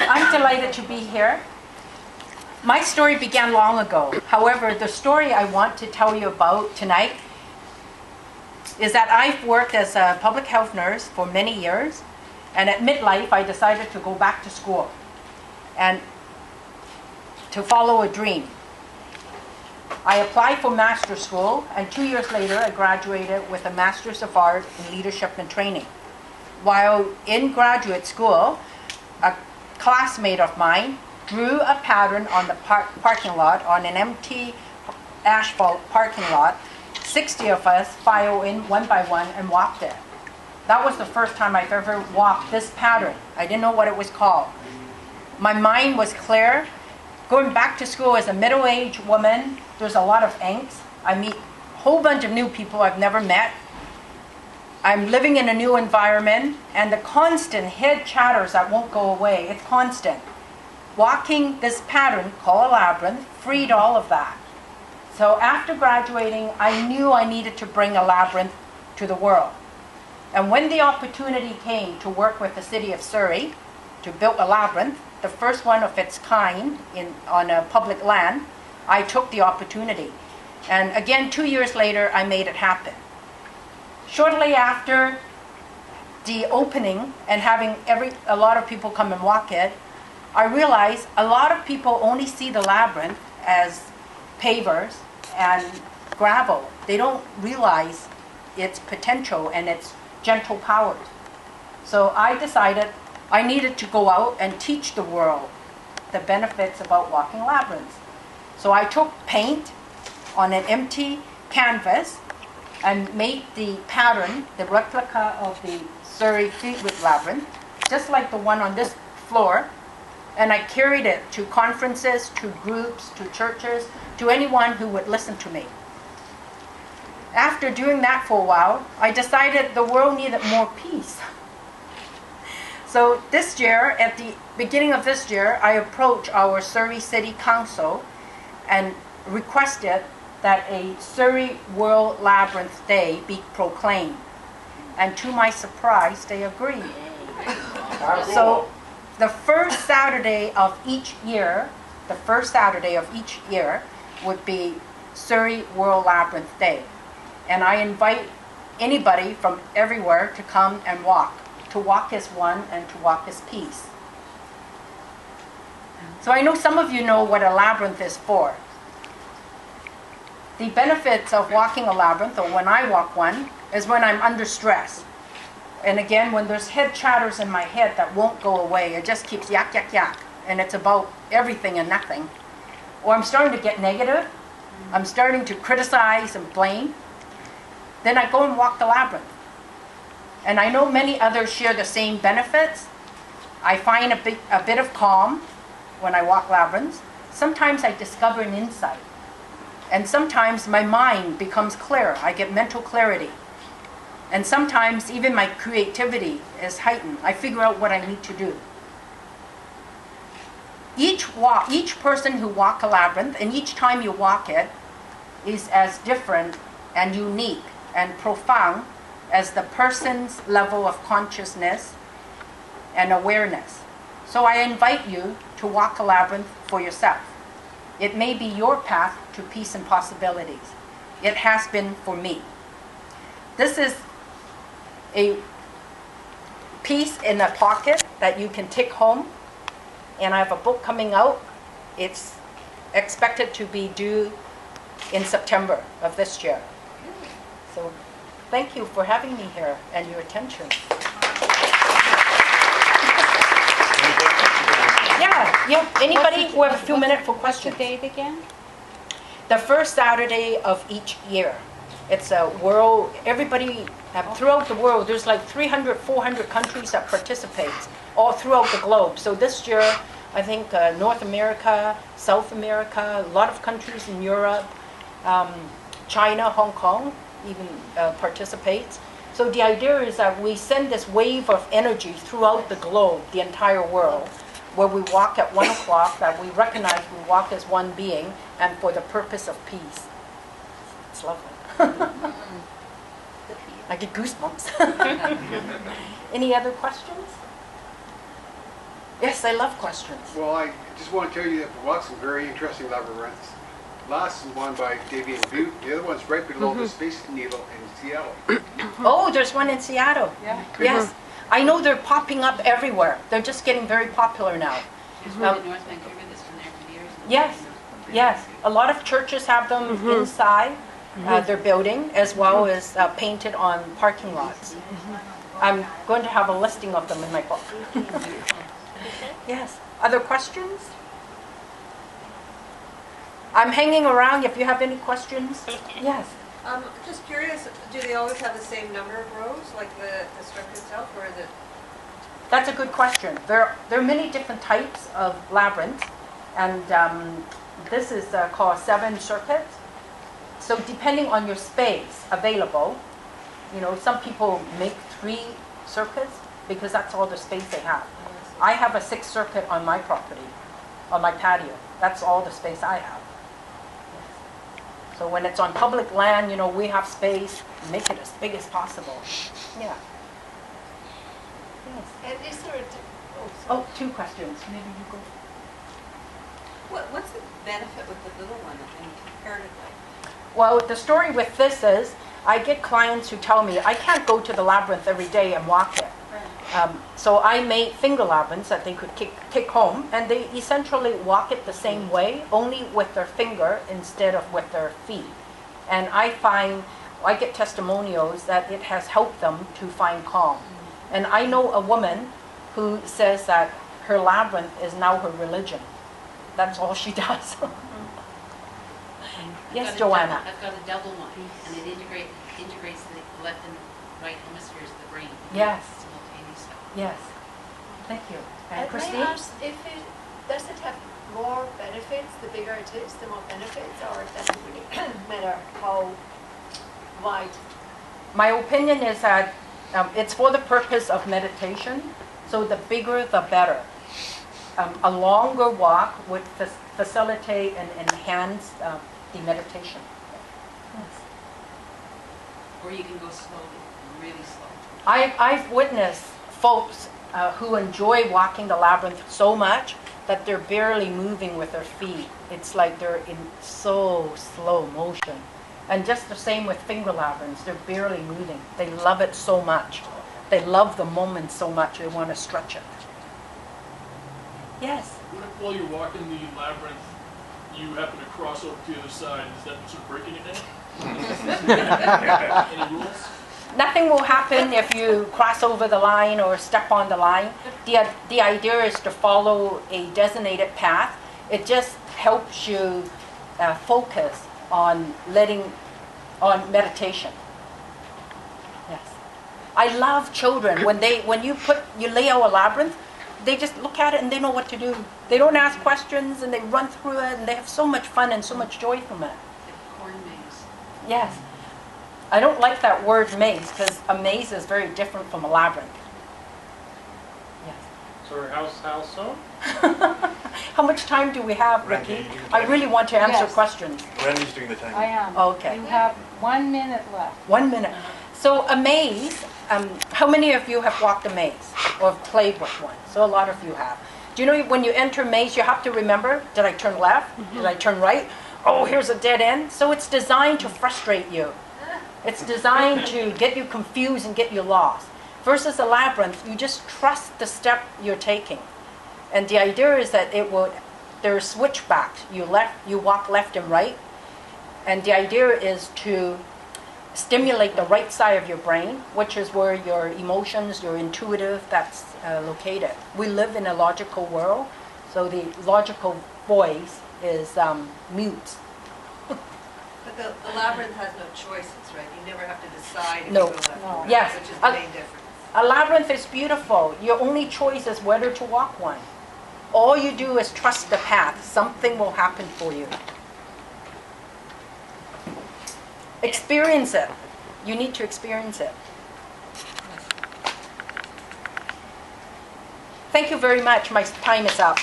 I'm delighted to be here. My story began long ago. However, the story I want to tell you about tonight is that I've worked as a public health nurse for many years, and at midlife I decided to go back to school and to follow a dream. I applied for master's school, and 2 years later I graduated with a Master's of Art in Leadership and Training. While in graduate school, a classmate of mine drew a pattern on the parking lot, on an empty asphalt parking lot. 60 of us filed in one by one and walked it. That was the first time I've ever walked this pattern. I didn't know what it was called. My mind was clear. Going back to school as a middle-aged woman, there's a lot of angst. I meet a whole bunch of new people I've never met. I'm living in a new environment, and the constant head chatters that won't go away, it's constant. Walking this pattern, called a labyrinth, freed all of that. So after graduating, I knew I needed to bring a labyrinth to the world. And when the opportunity came to work with the city of Surrey to build a labyrinth, the first one of its kind on a public land, I took the opportunity. And again, 2 years later, I made it happen. Shortly after the opening and having a lot of people come and walk it, I realized a lot of people only see the labyrinth as pavers and gravel. They don't realize its potential and its gentle powers. So I decided I needed to go out and teach the world the benefits about walking labyrinths. So I took paint on an empty canvas and made the pattern, the replica of the Surrey Fleetwood Labyrinth, just like the one on this floor. And I carried it to conferences, to groups, to churches, to anyone who would listen to me. After doing that for a while, I decided the world needed more peace. So this year, at the beginning of this year, I approached our Surrey City Council and requested that a Surrey World Labyrinth Day be proclaimed. And to my surprise, they agreed. So the first Saturday of each year, would be Surrey World Labyrinth Day. And I invite anybody from everywhere to come and walk. To walk as one and to walk as peace. So I know some of you know what a labyrinth is for. The benefits of walking a labyrinth, or when I walk one, is when I'm under stress. And again, when there's head chatters in my head that won't go away, it just keeps yak, yak, yak. And it's about everything and nothing. Or I'm starting to get negative. I'm starting to criticize and blame. Then I go and walk the labyrinth. And I know many others share the same benefits. I find a bit of calm when I walk labyrinths. Sometimes I discover an insight. And sometimes my mind becomes clear. I get mental clarity. And sometimes even my creativity is heightened. I figure out what I need to do. Each person who walks a labyrinth, and each time you walk it, is as different and unique and profound as the person's level of consciousness and awareness. So I invite you to walk a labyrinth for yourself. It may be your path to peace and possibilities. It has been for me. This is a piece in a pocket that you can take home. And I have a book coming out. It's expected to be due in September of this year. So thank you for having me here and your attention. Yeah. Anybody who have a few minutes for questions? What's the date again? The first Saturday of each year. It's a world, everybody throughout the world, there's like 300, 400 countries that participate all throughout the globe. So this year, I think North America, South America, a lot of countries in Europe, China, Hong Kong even participates. So the idea is that we send this wave of energy throughout the globe, the entire world, where we walk at 1 o'clock, that we recognize we walk as one being and for the purpose of peace. It's lovely. I get goosebumps. Any other questions? Yes, I love questions. Well, I just want to tell you that we walked some very interesting labyrinths. Last one by Davy and Butte. The other one's right below the Space Needle in Seattle. Oh, there's one in Seattle. Yeah. Yes. I know they're popping up everywhere. They're just getting very popular now. There's one in North Vancouver that's been there for years. Yes, yes. A lot of churches have them inside their building as well as painted on parking lots. I'm going to have a listing of them in my book. Yes. Other questions? I'm hanging around if you have any questions. Yes. Just curious, do they always have the same number of rows, like the structure itself, or is it? That's a good question. There are many different types of labyrinths, and this is called 7 circuits. So depending on your space available, you know, some people make 3 circuits because that's all the space they have. I have a 6 circuit on my property, on my patio. That's all the space I have. So when it's on public land, you know, we have space, make it as big as possible. Yeah. Yes. And is there a... Oh, 2 questions. Maybe you go. What's the benefit with the little one comparatively? Well, the story with this is, I get clients who tell me, I can't go to the labyrinth every day and walk it. So I made finger labyrinths that they could take home, and they essentially walk it the same way, only with their finger instead of with their feet. And I get testimonials that it has helped them to find calm. And I know a woman who says that her labyrinth is now her religion. That's all she does. Yes, Joanna. I've got a double one, and it integrates the left and right hemispheres of the brain. Yes. Simultaneously. Yes. Thank you. And And may Christine? I ask, does it have more benefits, the bigger it is, the more benefits, or it doesn't really matter how wide? My opinion is that it's for the purpose of meditation, so the bigger the better. A longer walk would facilitate and enhance the meditation. Yes. Or you can go slowly, really slow. I've witnessed folks who enjoy walking the labyrinth so much that they're barely moving with their feet. It's like they're in so slow motion. And just the same with finger labyrinths, they're barely moving. They love it so much. They love the moment so much, they want to stretch it. Yes? What if while you're walking the labyrinth, you happen to cross over to the other side? Does that sort of break anything? Any rules? Nothing will happen if you cross over the line or step on the line. The idea is to follow a designated path. It just helps you focus on meditation. Yes. I love children. When you lay out a labyrinth, they just look at it and they know what to do. They don't ask questions and they run through it and they have so much fun and so much joy from it. The corn maze. Yes. I don't like that word maze because a maze is very different from a labyrinth. Yes. Sorry, how so? How much time do we have, Randy, Ricky? you do I time. really want to answer Yes. questions. Randy's doing the time. I am. Okay. You have 1 minute left. 1 minute. So a maze, how many of you have walked a maze or have played with one? So a lot of you have. Do you know when you enter a maze, you have to remember, did I turn left? Did I turn right? Oh, here's a dead end. So it's designed to frustrate you. It's designed to get you confused and get you lost. Versus a labyrinth, you just trust the step you're taking. And the idea is that there are switchbacks. You walk left and right. And the idea is to stimulate the right side of your brain, which is where your emotions, your intuitive, that's located. We live in a logical world, so the logical voice is mute. But the labyrinth has no choices, right? You never have to decide if No. you go left or right, Yes. which is the main difference. A labyrinth is beautiful. Your only choice is whether to walk one. All you do is trust the path. Something will happen for you. Experience it. You need to experience it. Thank you very much. My time is up.